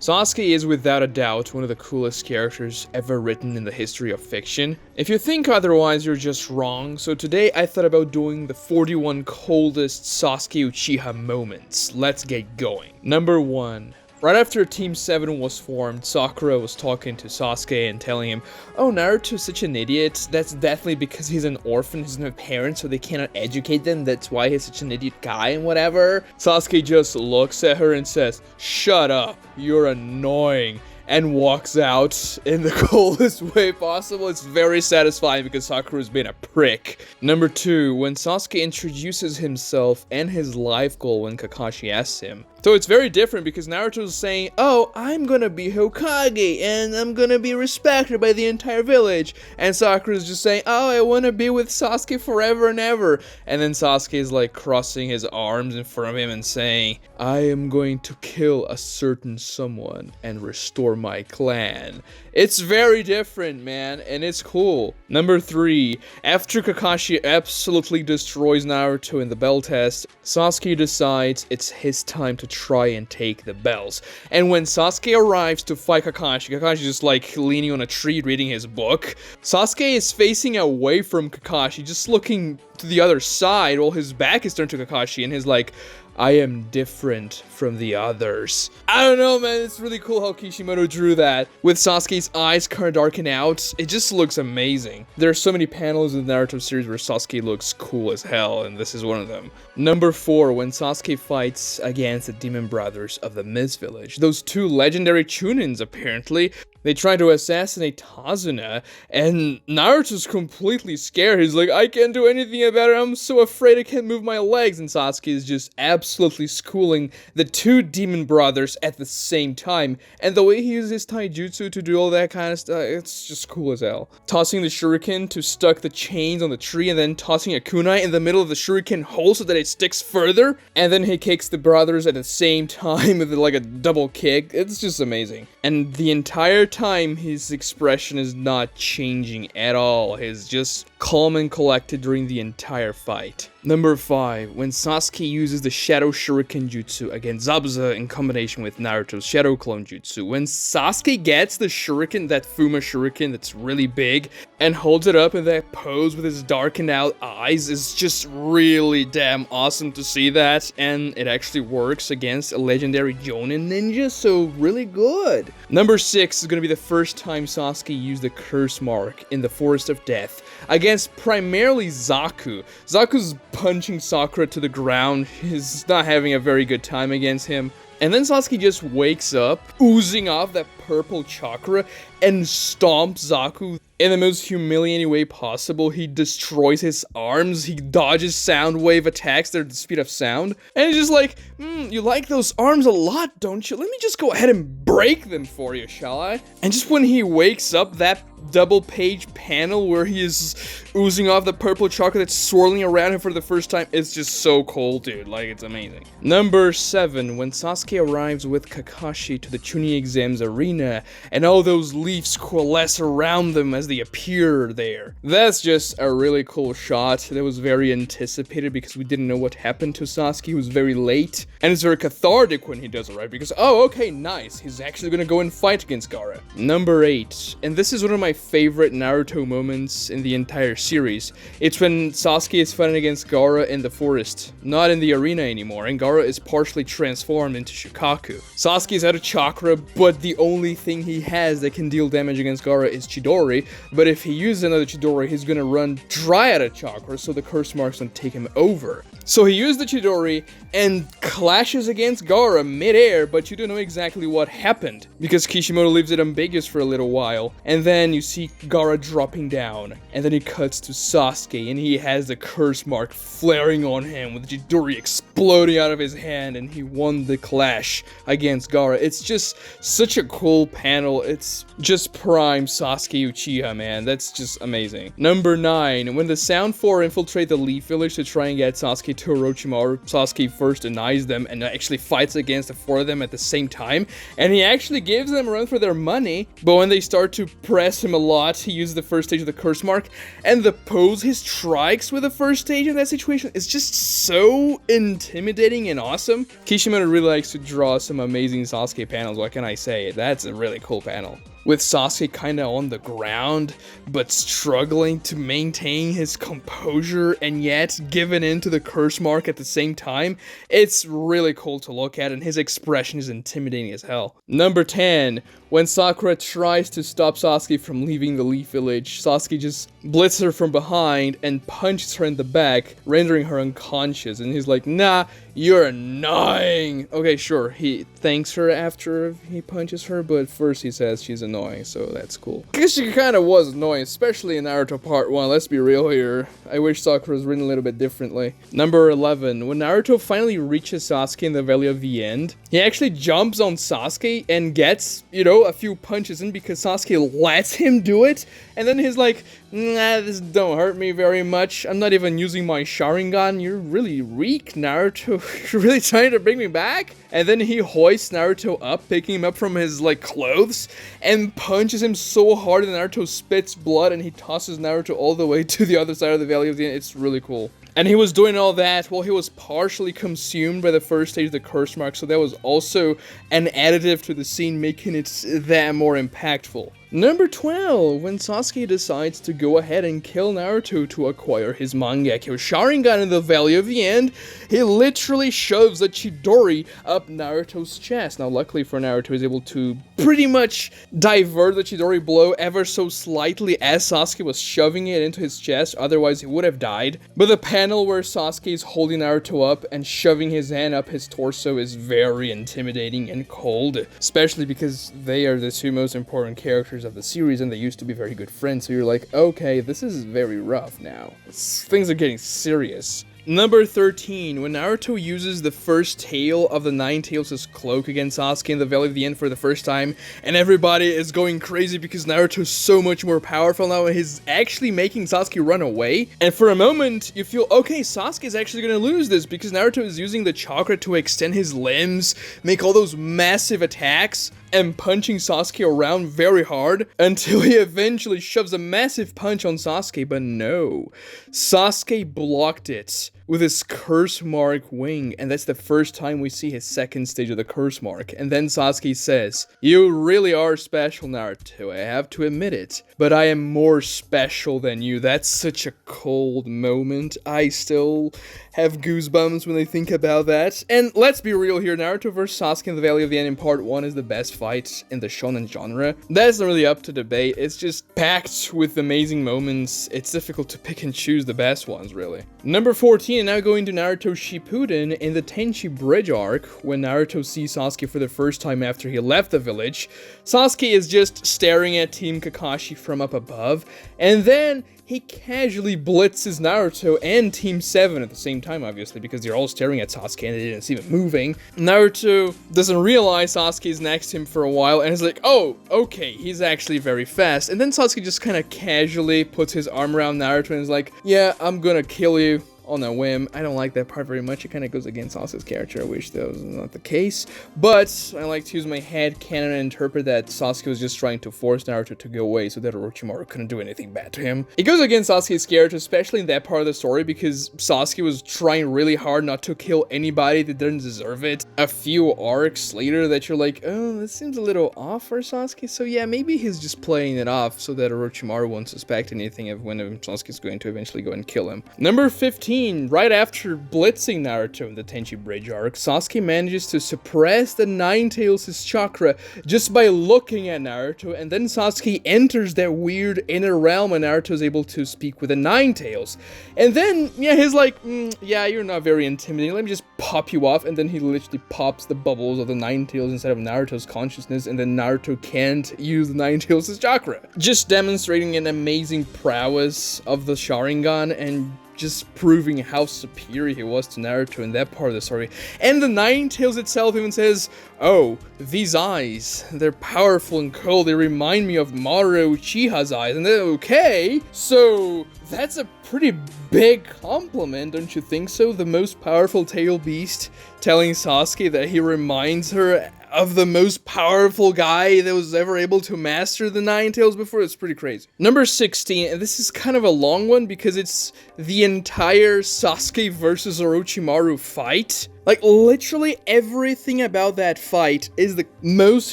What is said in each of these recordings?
Sasuke is without a doubt one of the coolest characters ever written in the history of fiction. If you think otherwise, you're just wrong, so today I thought about doing the 41 coldest Sasuke Uchiha moments. Let's get going. Number 1. Right after Team 7 was formed, Sakura was talking to Sasuke and telling him, "Oh, Naruto's such an idiot. That's definitely because he's an orphan, he doesn't have parents, so they cannot educate them. That's why he's such an idiot guy and whatever." Sasuke just looks at her and says, "Shut up, you're annoying," and walks out in the coldest way possible. It's very satisfying because Sakura's been a prick. Number 2, when Sasuke introduces himself and his life goal when Kakashi asks him. So it's very different because Naruto's saying, "Oh, I'm gonna be Hokage, and I'm gonna be respected by the entire village." And Sakura's just saying, "Oh, I wanna be with Sasuke forever and ever." And then Sasuke is like crossing his arms in front of him and saying, "I am going to kill a certain someone and restore my clan." It's very different, man, and it's cool. Number 3, after Kakashi absolutely destroys Naruto in the bell test, Sasuke decides it's his time to try and take the bells. And when Sasuke arrives to fight Kakashi, Kakashi's just like leaning on a tree reading his book. Sasuke is facing away from Kakashi, just looking to the other side while his back is turned to Kakashi, and he's like, "I am different from the others." I don't know, man, it's really cool how Kishimoto drew that. With Sasuke's eyes kind of darken out, it just looks amazing. There are so many panels in the Naruto series where Sasuke looks cool as hell, and this is one of them. Number 4, when Sasuke fights against the Demon Brothers of the Mist Village. Those 2 legendary Chunins, apparently. They try to assassinate Tazuna, and Naruto's completely scared. He's like, "I can't do anything about it, I'm so afraid I can't move my legs." And Sasuke is just absolutely schooling the 2 demon brothers at the same time. And the way he uses his taijutsu to do all that kind of stuff, it's just cool as hell. Tossing the shuriken to stuck the chains on the tree, and then tossing a kunai in the middle of the shuriken hole so that it sticks further. And then he kicks the brothers at the same time with like a double kick. It's just amazing. And the entire time his expression is not changing at all. He's just calm and collected during the entire fight. Number 5, when Sasuke uses the Shadow Shuriken Jutsu against Zabuza in combination with Naruto's Shadow Clone Jutsu. When Sasuke gets the shuriken, that Fuma shuriken that's really big, and holds it up in that pose with his darkened out eyes, is just really damn awesome to see that, and it actually works against a legendary Jonin ninja, so really good. Number 6 is going to be the first time Sasuke used the Curse Mark in the Forest of Death against primarily Zaku. Zaku's punching Sakura to the ground. He's not having a very good time against him. And then Sasuke just wakes up, oozing off that purple chakra, and stomps Zaku in the most humiliating way possible. He destroys his arms, he dodges sound wave attacks that are the speed of sound, and he's just like, "You like those arms a lot, don't you? Let me just go ahead and break them for you, shall I?" And just when he wakes up, that double page panel where he is oozing off the purple chakra that's swirling around him for the first time, it's just so cool, dude. Like, it's amazing. Number 7, when Sasuke arrives with Kakashi to the Chunin exams arena, and all those leaves coalesce around them as they appear there. That's just a really cool shot that was very anticipated because we didn't know what happened to Sasuke. He was very late, and it's very cathartic when he does arrive because, oh, okay, nice, he's actually gonna go and fight against Gaara. Number 8, and this is one of my favorite Naruto moments in the entire series. It's when Sasuke is fighting against Gaara in the forest, not in the arena anymore, and Gaara is partially transformed into Shukaku. Sasuke is out of chakra, but the only thing he has that can deal damage against Gaara is Chidori, but if he uses another Chidori, he's gonna run dry out of chakra, so the curse marks don't take him over. So he used the Chidori and clashes against Gaara mid-air, but you don't know exactly what happened, because Kishimoto leaves it ambiguous for a little while, and then you see Gaara dropping down, and then he cuts to Sasuke, and he has the curse mark flaring on him, with the Chidori exploding out of his hand, and he won the clash against Gaara. It's just such a cool panel. It's just prime Sasuke Uchiha, man. That's just amazing. Number 9, when the Sound 4 infiltrate the Leaf Village to try and get Sasuke Sasuke to Orochimaru. Sasuke first denies them and actually fights against the four of them at the same time, and he actually gives them a run for their money, but when they start to press him a lot, he uses the first stage of the curse mark, and the pose he strikes with the first stage in that situation is just so intimidating and awesome. Kishimoto really likes to draw some amazing Sasuke panels, what can I say? That's a really cool panel. With Sasuke kinda on the ground, but struggling to maintain his composure and yet giving in to the curse mark at the same time, it's really cool to look at, and his expression is intimidating as hell. Number 10, when Sakura tries to stop Sasuke from leaving the Leaf Village, Sasuke just blitzes her from behind and punches her in the back, rendering her unconscious, and he's like, nah, you're annoying. Okay, sure, he thanks her after he punches her, but first he says she's annoying, so that's cool. I guess she kinda was annoying, especially in Naruto Part 1, let's be real here. I wish Sakura was written a little bit differently. Number 11, when Naruto finally reaches Sasuke in the Valley of the End, he actually jumps on Sasuke and gets, you know, a few punches in because Sasuke lets him do it, and then he's like, nah, this don't hurt me very much. I'm not even using my Sharingan. You're really weak, Naruto. You're really trying to bring me back? And then he hoists Naruto up, picking him up from his, like, clothes, and punches him so hard that Naruto spits blood, and he tosses Naruto all the way to the other side of the Valley of the End. It's really cool. And he was doing all that while he was partially consumed by the first stage of the curse mark, so that was also an additive to the scene, making it that more impactful. Number 12, when Sasuke decides to go ahead and kill Naruto to acquire his Mangekyou Sharingan in the Valley of the End, he literally shoves a Chidori up Naruto's chest. Now, luckily for Naruto, he's able to pretty much divert the Chidori blow ever so slightly as Sasuke was shoving it into his chest, otherwise he would have died. But the panel where Sasuke is holding Naruto up and shoving his hand up his torso is very intimidating and cold, especially because they are the two most important characters of the series and they used to be very good friends, so you're like, okay, this is very rough now. Things are getting serious. Number 13, when Naruto uses the first tail of the Nine Tails' cloak against Sasuke in the Valley of the End for the first time, and everybody is going crazy because Naruto's so much more powerful now and he's actually making Sasuke run away. And for a moment, you feel, okay, Sasuke is actually gonna lose this because Naruto is using the chakra to extend his limbs, make all those massive attacks, and punching Sasuke around very hard until he eventually shoves a massive punch on Sasuke, but no. Sasuke blocked it with his curse mark wing, and that's the first time we see his second stage of the curse mark. And then Sasuke says, you really are special, Naruto, I have to admit it, but I am more special than you. That's such a cold moment. I still have goosebumps when I think about that. And let's be real here, Naruto vs Sasuke in the Valley of the End in Part 1 is the best fight in the Shonen genre. That isn't really up to debate, it's just packed with amazing moments. It's difficult to pick and choose the best ones, really. Number 14, now going to Naruto Shippuden in the Tenchi Bridge arc, when Naruto sees Sasuke for the first time after he left the village. Sasuke is just staring at Team Kakashi from up above, and then he casually blitzes Naruto and Team 7 at the same time, obviously, because they're all staring at Sasuke and they didn't see him moving. Naruto doesn't realize Sasuke is next to him for a while and is like, oh, okay, he's actually very fast. And then Sasuke just kind of casually puts his arm around Naruto and is like, yeah, I'm gonna kill you. On a whim. I don't like that part very much. It kind of goes against Sasuke's character. I wish that was not the case. But I like to use my head canon and interpret that Sasuke was just trying to force Naruto to go away so that Orochimaru couldn't do anything bad to him. It goes against Sasuke's character, especially in that part of the story, because Sasuke was trying really hard not to kill anybody that didn't deserve it. A few arcs later that you're like, oh, this seems a little off for Sasuke. So yeah, maybe he's just playing it off so that Orochimaru won't suspect anything of when Sasuke's going to eventually go and kill him. Number 15. Right after blitzing Naruto in the Tenchi Bridge arc, Sasuke manages to suppress the Nine Tails' chakra just by looking at Naruto, and then Sasuke enters that weird inner realm and Naruto is able to speak with the Nine Tails. And then, yeah, he's like, yeah, you're not very intimidating, let me just pop you off, and then he literally pops the bubbles of the Nine Tails inside of Naruto's consciousness, and then Naruto can't use the Nine Tails' chakra. Just demonstrating an amazing prowess of the Sharingan and just proving how superior he was to Naruto in that part of the story. And the Nine Tails itself even says, oh, these eyes, they're powerful and cold, they remind me of Madara Uchiha's eyes. And then, okay, so that's a pretty big compliment, don't you think so? The most powerful tail beast telling Sasuke that he reminds her of the most powerful guy that was ever able to master the Nine Tails before. It's pretty crazy. Number 16, and this is kind of a long one because it's the entire Sasuke versus Orochimaru fight. Like, literally everything about that fight is the most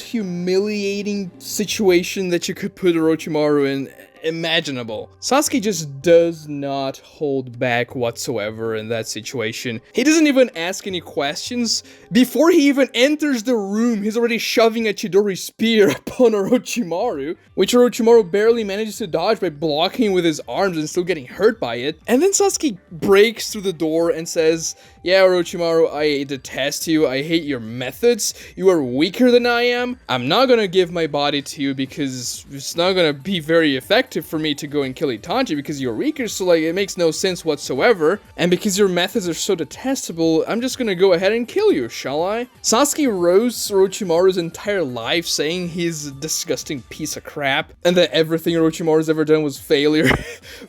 humiliating situation that you could put Orochimaru in imaginable. Sasuke just does not hold back whatsoever in that situation. He doesn't even ask any questions. Before he even enters the room, he's already shoving a Chidori spear upon Orochimaru, which Orochimaru barely manages to dodge by blocking with his arms and still getting hurt by it. And then Sasuke breaks through the door and says, yeah, Orochimaru, I detest you, I hate your methods, you are weaker than I am, I'm not gonna give my body to you because it's not gonna be very effective for me to go and kill Itachi because you're weaker, so like, it makes no sense whatsoever, and because your methods are so detestable, I'm just gonna go ahead and kill you, shall I? Sasuke roasts Orochimaru's entire life, saying he's a disgusting piece of crap, and that everything Orochimaru's ever done was failure,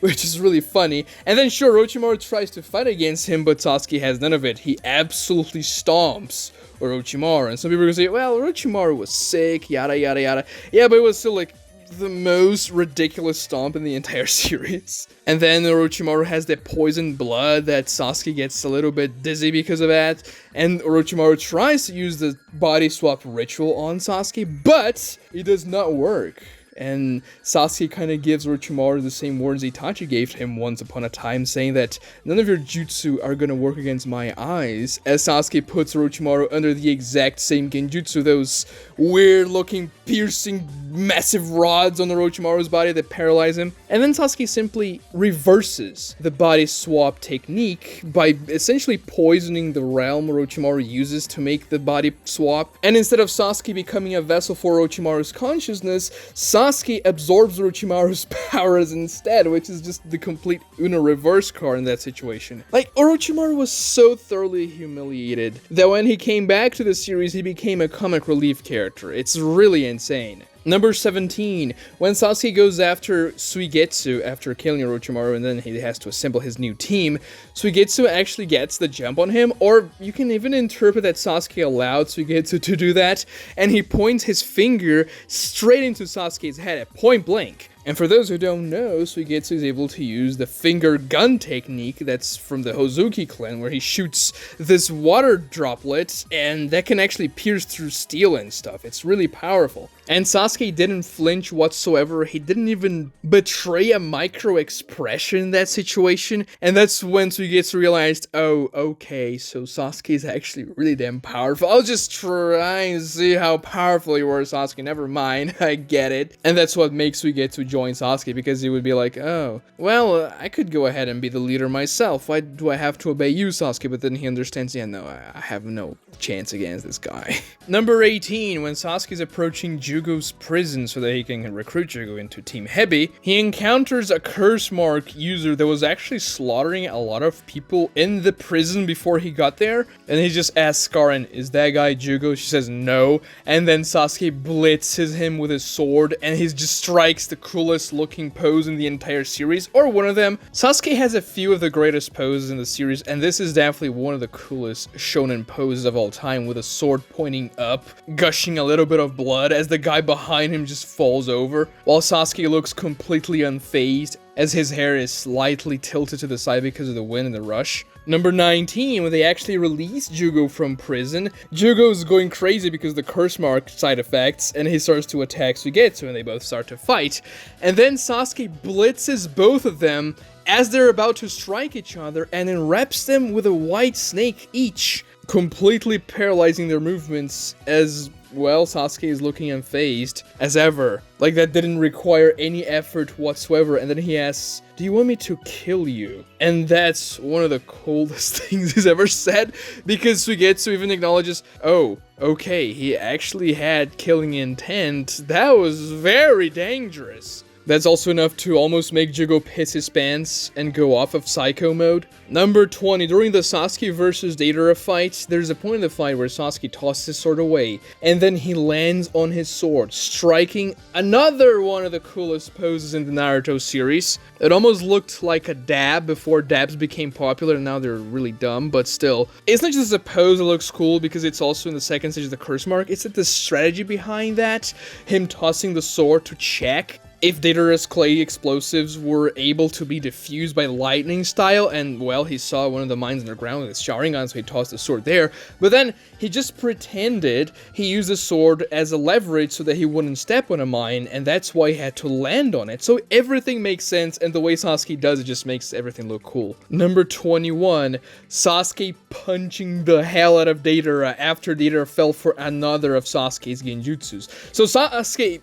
which is really funny, and then sure, Orochimaru tries to fight against him, but Sasuke has none of it. He absolutely stomps Orochimaru. And some people are gonna say, well, Orochimaru was sick, yada yada yada. Yeah, but it was still like the most ridiculous stomp in the entire series. And then Orochimaru has that poisoned blood that Sasuke gets a little bit dizzy because of that. And Orochimaru tries to use the body swap ritual on Sasuke, but it does not work. And Sasuke kind of gives Orochimaru the same words Itachi gave him once upon a time, saying that none of your jutsu are gonna work against my eyes, as Sasuke puts Orochimaru under the exact same genjutsu, those weird looking piercing massive rods on Orochimaru's body that paralyze him. And then Sasuke simply reverses the body swap technique by essentially poisoning the realm Orochimaru uses to make the body swap. And instead of Sasuke becoming a vessel for Orochimaru's consciousness, Sasuke absorbs Orochimaru's powers instead, which is just the complete Uno reverse card in that situation. Like, Orochimaru was so thoroughly humiliated that when he came back to the series, he became a comic relief character. It's really insane. Number 17, when Sasuke goes after Suigetsu after killing Orochimaru and then he has to assemble his new team, Suigetsu actually gets the jump on him, or you can even interpret that Sasuke allowed Suigetsu to do that, and he points his finger straight into Sasuke's head at point blank. And for those who don't know, Suigetsu is able to use the finger gun technique that's from the Hozuki clan, where he shoots this water droplet, and that can actually pierce through steel and stuff. It's really powerful. And Sasuke didn't flinch whatsoever. He didn't even betray a micro-expression in that situation. And that's when Suigetsu realized, oh, okay, so Sasuke is actually really damn powerful. I was just trying to see how powerful you were, Sasuke. Never mind, I get it. And that's what makes Suigetsu join Sasuke, because he would be like, oh, well, I could go ahead and be the leader myself. Why do I have to obey you, Sasuke? But then he understands, yeah, no, I have no chance against this guy. Number 18, when Sasuke is approaching Jugo's prison so that he can recruit Jugo into Team Hebi, he encounters a curse mark user that was actually slaughtering a lot of people in the prison before he got there, and he just asks Karin, is that guy Jugo? She says no, and then Sasuke blitzes him with his sword, and he just strikes the coolest looking pose in the entire series, or one of them. Sasuke has a few of the greatest poses in the series, and this is definitely one of the coolest shonen poses of all time, with a sword pointing up, gushing a little bit of blood as the guy behind him just falls over, while Sasuke looks completely unfazed as his hair is slightly tilted to the side because of the wind and the rush. Number 19, when they actually release Jugo from prison, Jugo's going crazy because of the curse mark side effects, and he starts to attack Suigetsu, and they both start to fight. And then Sasuke blitzes both of them as they're about to strike each other, and enwraps them with a white snake each, completely paralyzing their movements as, well, Sasuke is looking unfazed as ever. Like, that didn't require any effort whatsoever. And then he asks, do you want me to kill you? And that's one of the coldest things he's ever said, because Suigetsu even acknowledges, oh, okay, he actually had killing intent. That was very dangerous. That's also enough to almost make Jugo piss his pants and go off of Psycho mode. Number 20, during the Sasuke versus Deidara fight, there's a point in the fight where Sasuke tosses his sword away, and then he lands on his sword, striking another one of the coolest poses in the Naruto series. It almost looked like a dab before dabs became popular, and now they're really dumb, but still. It's not just a pose that looks cool because it's also in the second stage of the curse mark, it's that the strategy behind that, him tossing the sword to check if Deidara's clay explosives were able to be diffused by lightning style, and well, he saw one of the mines underground with his Sharingan, so he tossed the sword there, but then he just pretended he used the sword as a leverage so that he wouldn't step on a mine, and that's why he had to land on it. So everything makes sense, and the way Sasuke does it just makes everything look cool. Number 21, Sasuke punching the hell out of Deidara after Deidara fell for another of Sasuke's genjutsus. So Sasuke,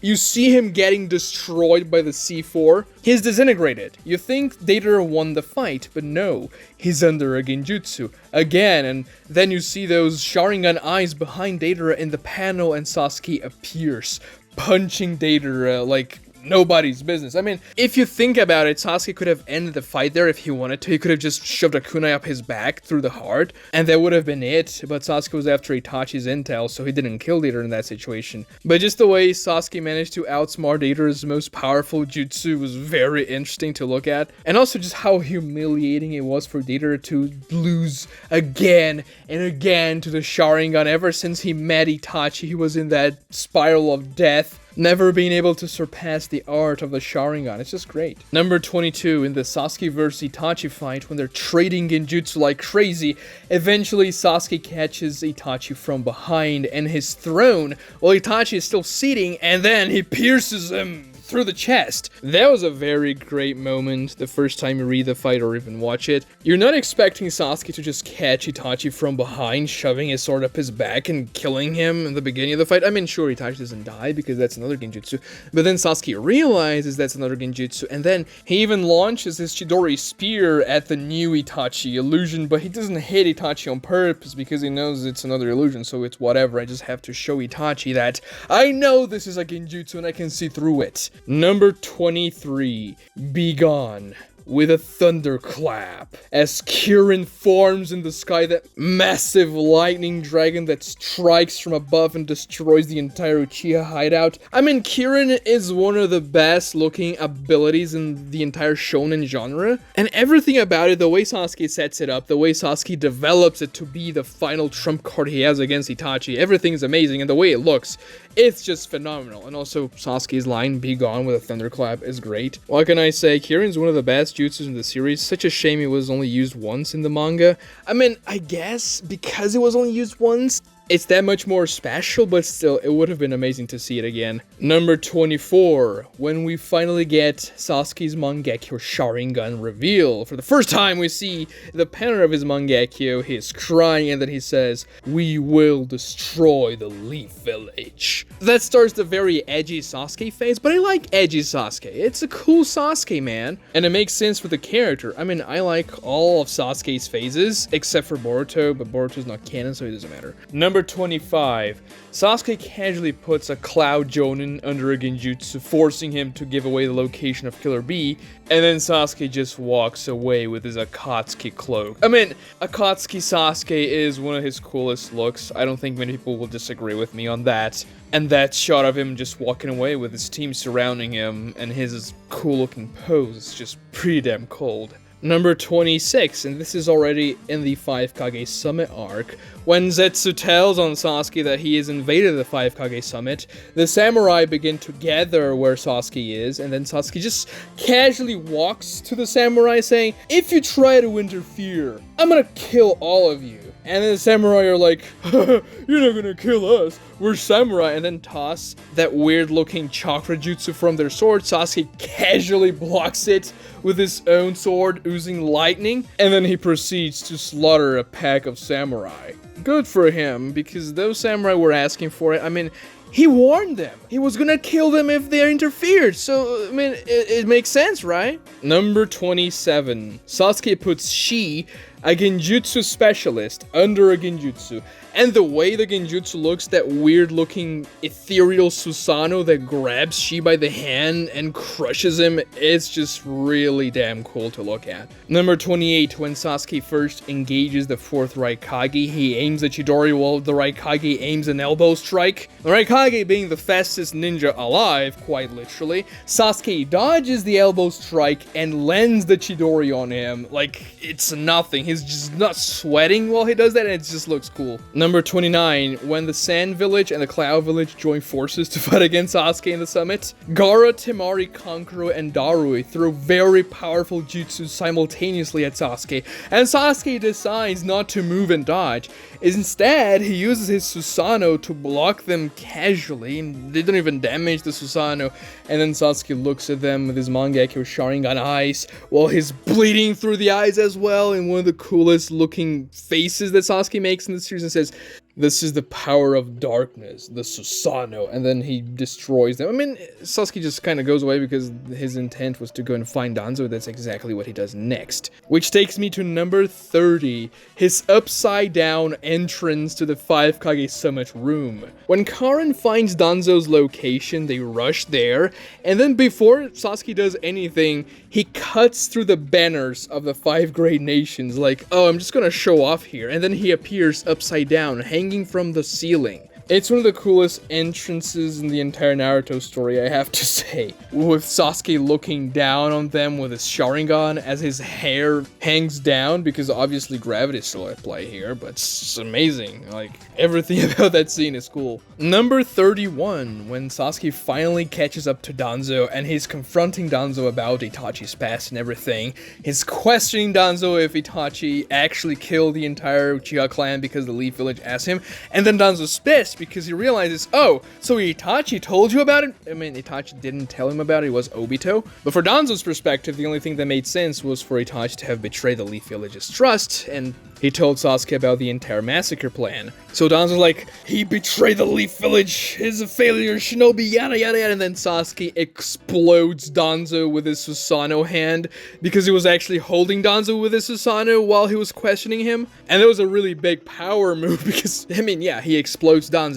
you see him getting destroyed by the C4, he's disintegrated. You think Deidara won the fight, but no, he's under a genjutsu again, and then you see those Sharingan eyes behind Deidara in the panel, and Sasuke appears, punching Deidara like nobody's business. I mean, if you think about it, Sasuke could have ended the fight there if he wanted to. He could have just shoved a kunai up his back through the heart, and that would have been it. But Sasuke was after Itachi's intel, so he didn't kill Deidara in that situation. But just the way Sasuke managed to outsmart Deidara's most powerful jutsu was very interesting to look at. And also just how humiliating it was for Deidara to lose again and again to the Sharingan. Ever since he met Itachi, he was in that spiral of death, never being able to surpass the art of the Sharingan. It's just great. Number 22, in the Sasuke vs Itachi fight, when they're trading genjutsu like crazy, eventually Sasuke catches Itachi from behind and his throne, while Itachi is still sitting, and then he pierces him through the chest. That was a very great moment the first time you read the fight or even watch it. You're not expecting Sasuke to just catch Itachi from behind, shoving his sword up his back and killing him in the beginning of the fight. I mean, sure, Itachi doesn't die because that's another genjutsu, but then Sasuke realizes that's another genjutsu, and then he even launches his Chidori spear at the new Itachi illusion, but he doesn't hit Itachi on purpose because he knows it's another illusion, so it's whatever. I just have to show Itachi that I know this is a genjutsu and I can see through it. Number 23, Be Gone, with a thunderclap, as Kirin forms in the sky, that massive lightning dragon that strikes from above and destroys the entire Uchiha hideout. I mean, Kirin is one of the best looking abilities in the entire shonen genre, and everything about it, the way Sasuke sets it up, the way Sasuke develops it to be the final trump card he has against Itachi, everything is amazing, and the way it looks, it's just phenomenal. And also, Sasuke's line, Be Gone, with a thunderclap, is great. What can I say? Kirin's one of the best jutsus in the series. Such a shame it was only used once in the manga. I mean, I guess because it was only used once, it's that much more special, but still, it would have been amazing to see it again. Number 24, when we finally get Sasuke's Mangekyou Sharingan reveal. For the first time, we see the pattern of his Mangekyou. He's crying, and then he says, "We will destroy the Leaf Village." That starts the very edgy Sasuke phase, but I like edgy Sasuke. It's a cool Sasuke, man. And it makes sense for the character. I mean, I like all of Sasuke's phases, except for Boruto, but Boruto's not canon, so it doesn't matter. Number 25. Sasuke casually puts a Cloud Jonin under a genjutsu, forcing him to give away the location of Killer Bee, and then Sasuke just walks away with his Akatsuki cloak. I mean, Akatsuki Sasuke is one of his coolest looks. I don't think many people will disagree with me on that. And that shot of him just walking away with his team surrounding him and his cool looking pose is just pretty damn cold. Number 26, and this is already in the 5 Kage Summit arc. When Zetsu tells on Sasuke that he has invaded the 5 Kage Summit, the samurai begin to gather where Sasuke is, and then Sasuke just casually walks to the samurai saying, "If you try to interfere, I'm gonna kill all of you." And then the samurai are like, "You're not gonna kill us, we're samurai," and then toss that weird looking chakra jutsu from their sword. Sasuke casually blocks it with his own sword oozing lightning, and then he proceeds to slaughter a pack of samurai. Good for him, because those samurai were asking for it. I mean, he warned them. He was gonna kill them if they interfered. So, I mean, it makes sense, right? Number 27. Sasuke puts Shi, a genjutsu specialist, under a genjutsu, And the way the genjutsu looks, that weird looking ethereal Susanoo that grabs Shi by the hand and crushes him, it's just really damn cool to look at. Number 28, when Sasuke first engages the 4th Raikage, he aims the Chidori while the Raikage aims an elbow strike. The Raikage being the fastest ninja alive, quite literally, Sasuke dodges the elbow strike and lands the Chidori on him like it's nothing. He's just not sweating while he does that, and it just looks cool. Number 29, when the Sand Village and the Cloud Village join forces to fight against Sasuke in the summit, Gaara, Temari, Kankuro, and Darui throw very powerful jutsu simultaneously at Sasuke, and Sasuke decides not to move and dodge. Instead, he uses his Susanoo to block them casually, and they don't even damage the Susanoo, and then Sasuke looks at them with his Mangekyou Sharingan eyes, while he's bleeding through the eyes as well, in one of the coolest looking faces that Sasuke makes in the series, and says, "This is the power of darkness, the Susanoo," and then he destroys them. I mean, Sasuke just kind of goes away because his intent was to go and find Danzo. That's exactly what he does next. Which takes me to number 30, his upside down entrance to the 5 Kage Summit room. When Karin finds Danzo's location, they rush there, and then before Sasuke does anything, he cuts through the banners of the 5 great nations, like, oh, I'm just gonna show off here, and then he appears upside down, hanging from the ceiling. It's one of the coolest entrances in the entire Naruto story, I have to say. With Sasuke looking down on them with his Sharingan as his hair hangs down, because obviously gravity is still at play here, but it's amazing. Like, everything about that scene is cool. Number 31, when Sasuke finally catches up to Danzo and he's confronting Danzo about Itachi's past and everything. He's questioning Danzo if Itachi actually killed the entire Uchiha clan because the Leaf Village asked him, and then Danzo's pissed because he realizes, oh, so Itachi told you about it? I mean, Itachi didn't tell him about it, it was Obito. But for Danzo's perspective, the only thing that made sense was for Itachi to have betrayed the Leaf Village's trust, and he told Sasuke about the entire massacre plan. So Danzo's like, he betrayed the Leaf Village, he's a failure, shinobi, yada yada yada, and then Sasuke explodes Danzo with his Susanoo hand, because he was actually holding Danzo with his Susanoo while he was questioning him. And that was a really big power move, because, I mean, yeah, he explodes Danzo.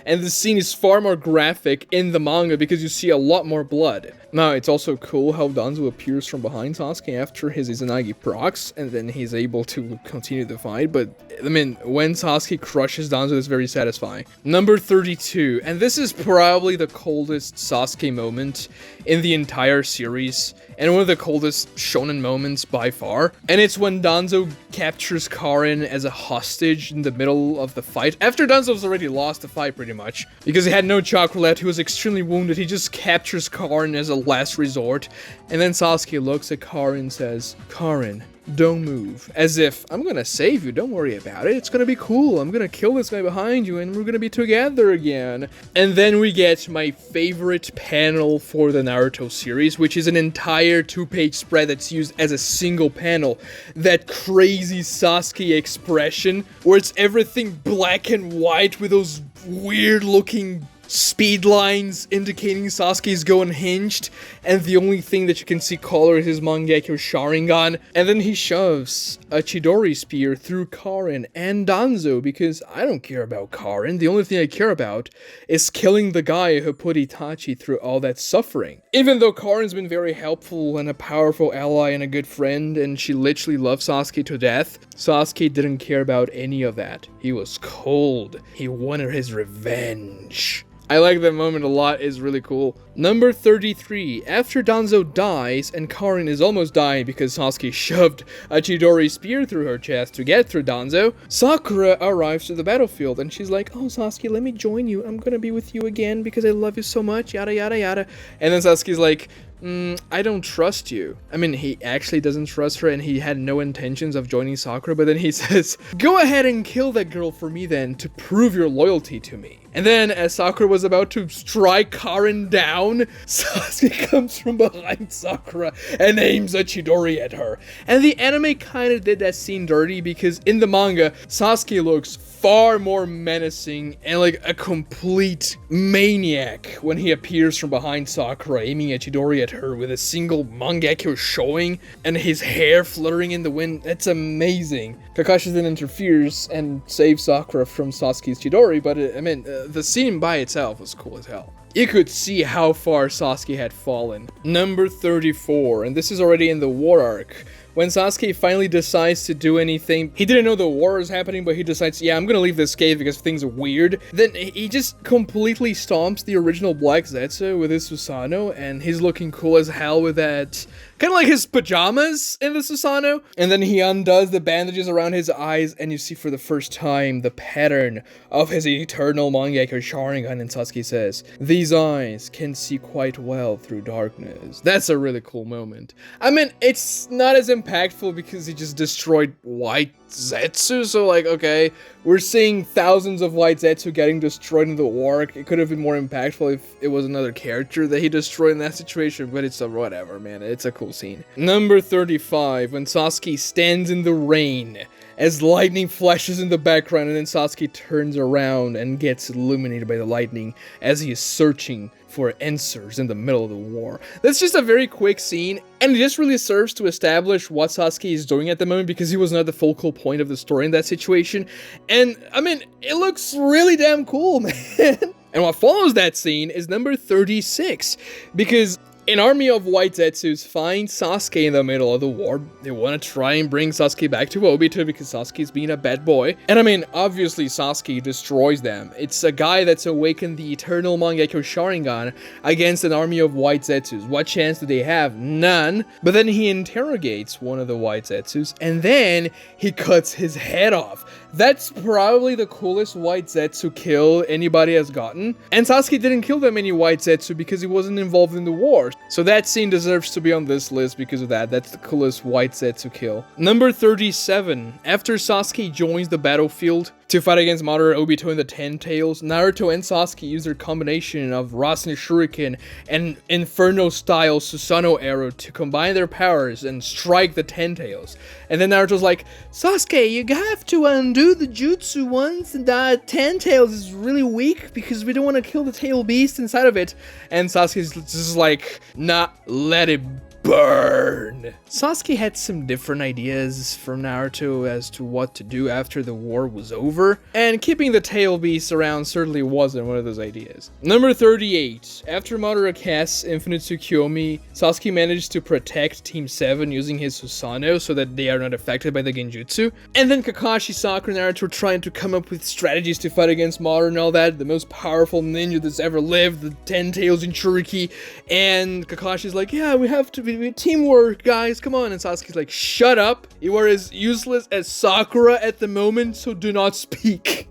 And the scene is far more graphic in the manga because you see a lot more blood. Now, it's also cool how Danzo appears from behind Sasuke after his Izanagi procs, and then he's able to continue the fight, but, I mean, when Sasuke crushes Danzo, it's very satisfying. Number 32, and this is probably the coldest Sasuke moment in the entire series, and one of the coldest shonen moments by far, and it's when Danzo captures Karin as a hostage in the middle of the fight, after Danzo's already lost the fight pretty much, because he had no chakra left, he was extremely wounded, he just captures Karin as a last resort, and then Sasuke looks at Karin and says, "Karin, don't move," as if, I'm gonna save you, don't worry about it, it's gonna be cool, I'm gonna kill this guy behind you and we're gonna be together again. And then we get my favorite panel for the Naruto series, which is an entire 2-page spread that's used as a single panel. That crazy Sasuke expression, where it's everything black and white with those weird looking speed lines indicating Sasuke's going hinged, and the only thing that you can see color is his Mangekyou Sharingan, and then he shoves a Chidori spear through Karin and Danzo, because I don't care about Karin, the only thing I care about is killing the guy who put Itachi through all that suffering. Even though Karin's been very helpful and a powerful ally and a good friend, and she literally loves Sasuke to death, Sasuke didn't care about any of that. He was cold. He wanted his revenge. I like that moment a lot, it's really cool. Number 33, after Danzo dies and Karin is almost dying because Sasuke shoved a Chidori spear through her chest to get through Danzo, Sakura arrives to the battlefield and she's like, "Oh Sasuke, let me join you, I'm gonna be with you again because I love you so much, yada yada yada." And then Sasuke's like, I don't trust you. I mean, he actually doesn't trust her and he had no intentions of joining Sakura, but then he says, "Go ahead and kill that girl for me then to prove your loyalty to me." And then, as Sakura was about to strike Karin down, Sasuke comes from behind Sakura and aims a Chidori at her. And the anime kind of did that scene dirty because in the manga, Sasuke looks far more menacing and like a complete maniac when he appears from behind Sakura, aiming a Chidori at her with a single Mangekyou showing and his hair fluttering in the wind. It's amazing. Kakashi then interferes and saves Sakura from Sasuke's Chidori, but the scene by itself was cool as hell. You could see how far Sasuke had fallen. Number 34, and this is already in the war arc. When Sasuke finally decides to do anything, he didn't know the war is happening, but he decides, yeah, I'm gonna leave this cave because things are weird. Then he just completely stomps the original Black Zetsu with his Susanoo, and he's looking cool as hell with that, kind of like his pajamas in the Susanoo. And then he undoes the bandages around his eyes, and you see for the first time the pattern of his eternal Mangekyou Sharingan, and Sasuke says, "These eyes can see quite well through darkness." That's a really cool moment. I mean, it's not as impactful because he just destroyed White Zetsu, so like, okay, we're seeing thousands of White Zetsu getting destroyed in the war. It could have been more impactful if it was another character that he destroyed in that situation, but it's a whatever, man. It's a cool scene. Number 35, when Sasuke stands in the rain as lightning flashes in the background, and then Sasuke turns around and gets illuminated by the lightning as he is searching for answers in the middle of the war. That's just a very quick scene, and it just really serves to establish what Sasuke is doing at the moment because he was not the focal point of the story in that situation. And, I mean, it looks really damn cool, man. And what follows that scene is number 36, because an army of White Zetsus find Sasuke in the middle of the war. They want to try and bring Sasuke back to Obito because Sasuke's being a bad boy. And I mean, obviously Sasuke destroys them. It's a guy that's awakened the eternal Mangekyou Sharingan against an army of White Zetsus. What chance do they have? None. But then he interrogates one of the White Zetsus, and then he cuts his head off. That's probably the coolest White Zetsu kill anybody has gotten. And Sasuke didn't kill that many White Zetsu because he wasn't involved in the war. So that scene deserves to be on this list because of that. That's the coolest White Zetsu kill. Number 37. After Sasuke joins the battlefield to fight against Madara, Obito, and the Ten Tails, Naruto and Sasuke use their combination of Rasen Shuriken and Inferno-style Susanoo arrow to combine their powers and strike the Ten Tails. And then Naruto's like, "Sasuke, you have to undo the jutsu once, and Ten Tails is really weak because we don't want to kill the tail beast inside of it." And Sasuke's just like, "Nah, let it burn." Sasuke had some different ideas from Naruto as to what to do after the war was over, and keeping the tail beast around certainly wasn't one of those ideas. Number 38. After Madara casts Infinite Tsukuyomi, Sasuke managed to protect Team 7 using his Susanoo so that they are not affected by the Genjutsu. And then Kakashi, Sakura, and Naruto were trying to come up with strategies to fight against Madara and all that, the most powerful ninja that's ever lived, the Ten Tails in Shuriki. And Kakashi's like, "Yeah, we have to be teamwork, guys, come on." And Sasuke's like, "Shut up, you are as useless as Sakura at the moment, so do not speak."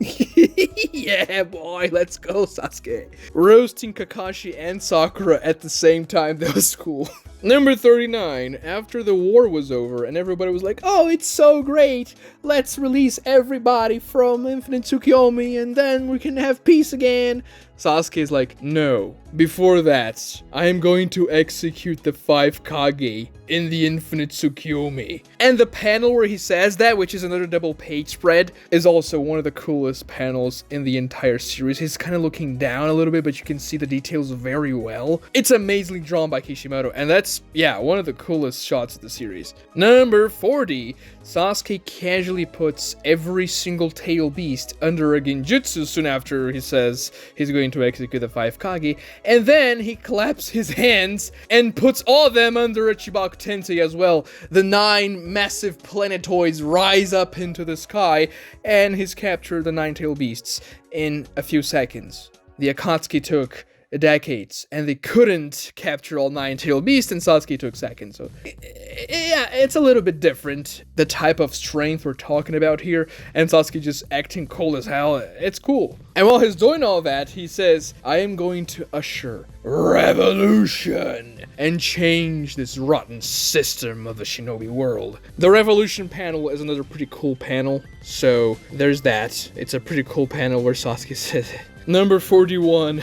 Yeah, boy, let's go, Sasuke. Roasting Kakashi and Sakura at the same time, that was cool. Number 39. After the war was over and everybody was like, "Oh, it's so great, let's release everybody from Infinite Tsukuyomi and then we can have peace again," Sasuke's like, "No. Before that, I am going to execute the 5 Kage in the Infinite Tsukuyomi." And the panel where he says that, which is another double page spread, is also one of the coolest panels in the entire series. He's kind of looking down a little bit, but you can see the details very well. It's amazingly drawn by Kishimoto, and that's, yeah, one of the coolest shots of the series. Number 40. Sasuke casually puts every single tail beast under a Genjutsu soon after he says he's going to execute the 5 Kage, and then he claps his hands and puts all of them under a Chibaku Tensei as well. The 9 massive planetoids rise up into the sky, and he's captured the 9 tail beasts in a few seconds. The Akatsuki took decades, and they couldn't capture all 9 tail beasts, and Sasuke took seconds. So yeah, it's a little bit different, the type of strength we're talking about here, and Sasuke just acting cool as hell. It's cool. And while he's doing all that, he says, "I am going to usher revolution and change this rotten system of the shinobi world." The revolution panel is another pretty cool panel, so there's that. It's a pretty cool panel where Sasuke says, Number 41.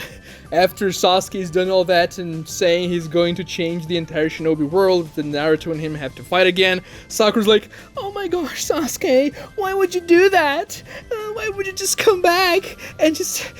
After Sasuke's done all that and saying he's going to change the entire Shinobi world, then Naruto and him have to fight again, Sakura's like, oh my gosh, Sasuke, why would you do that? Why would you just come back and just,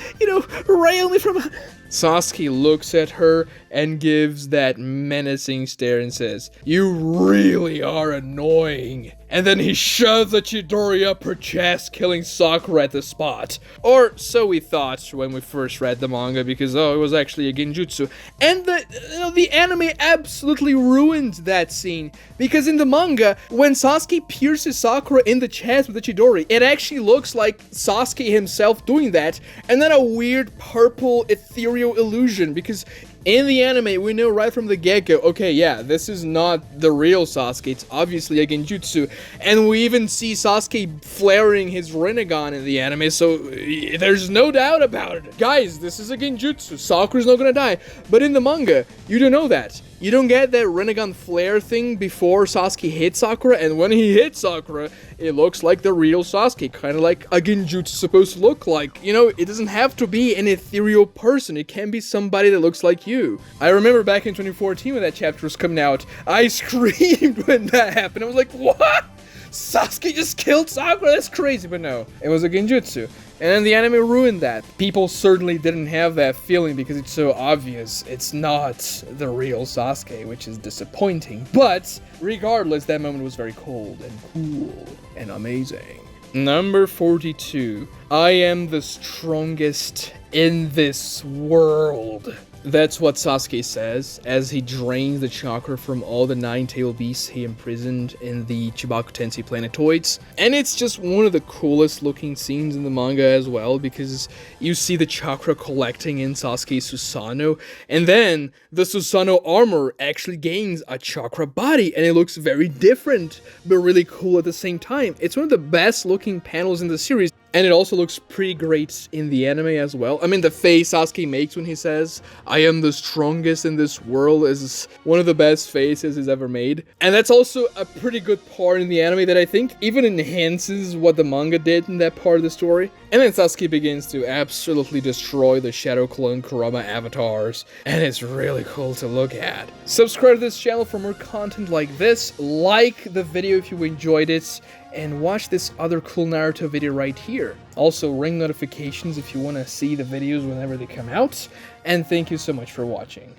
rail me from... Sasuke looks at her and gives that menacing stare and says, you really are annoying. And then he shoves a Chidori up her chest, killing Sakura at the spot. Or so we thought when we first read the manga, because it was actually a genjutsu. And the anime absolutely ruined that scene, because in the manga, when Sasuke pierces Sakura in the chest with the Chidori, it actually looks like Sasuke himself doing that, and then a weird purple ethereal illusion, because in the anime, we know right from the get-go, okay, yeah, this is not the real Sasuke, it's obviously a genjutsu, and we even see Sasuke flaring his Rinnegan in the anime, so there's no doubt about it. Guys, this is a genjutsu, Sakura's not gonna die, but in the manga, you don't know that. You don't get that Rinnegan flare thing before Sasuke hits Sakura, and when he hits Sakura, it looks like the real Sasuke, kind of like a genjutsu supposed to look like. It doesn't have to be an ethereal person, it can be somebody that looks like you. I remember back in 2014 when that chapter was coming out, I screamed when that happened. I was like, what? Sasuke just killed Sakura? That's crazy, but no, it was a genjutsu. And then the anime ruined that. People certainly didn't have that feeling because it's so obvious it's not the real Sasuke, which is disappointing. But regardless, that moment was very cold and cool and amazing. Number 42. I am the strongest in this world. That's what Sasuke says as he drains the chakra from all the 9-tailed beasts he imprisoned in the Chibaku Tensei planetoids. And it's just one of the coolest looking scenes in the manga as well, because you see the chakra collecting in Sasuke's Susanoo, and then the Susanoo armor actually gains a chakra body, and it looks very different, but really cool at the same time. It's one of the best looking panels in the series. And it also looks pretty great in the anime as well. I mean, the face Sasuke makes when he says, I am the strongest in this world, is one of the best faces he's ever made. And that's also a pretty good part in the anime that I think even enhances what the manga did in that part of the story. And then Sasuke begins to absolutely destroy the Shadow Clone Kurama avatars, and it's really cool to look at. Subscribe to this channel for more content like this, like the video if you enjoyed it, and watch this other cool Naruto video right here. Also, ring notifications if you want to see the videos whenever they come out, and thank you so much for watching.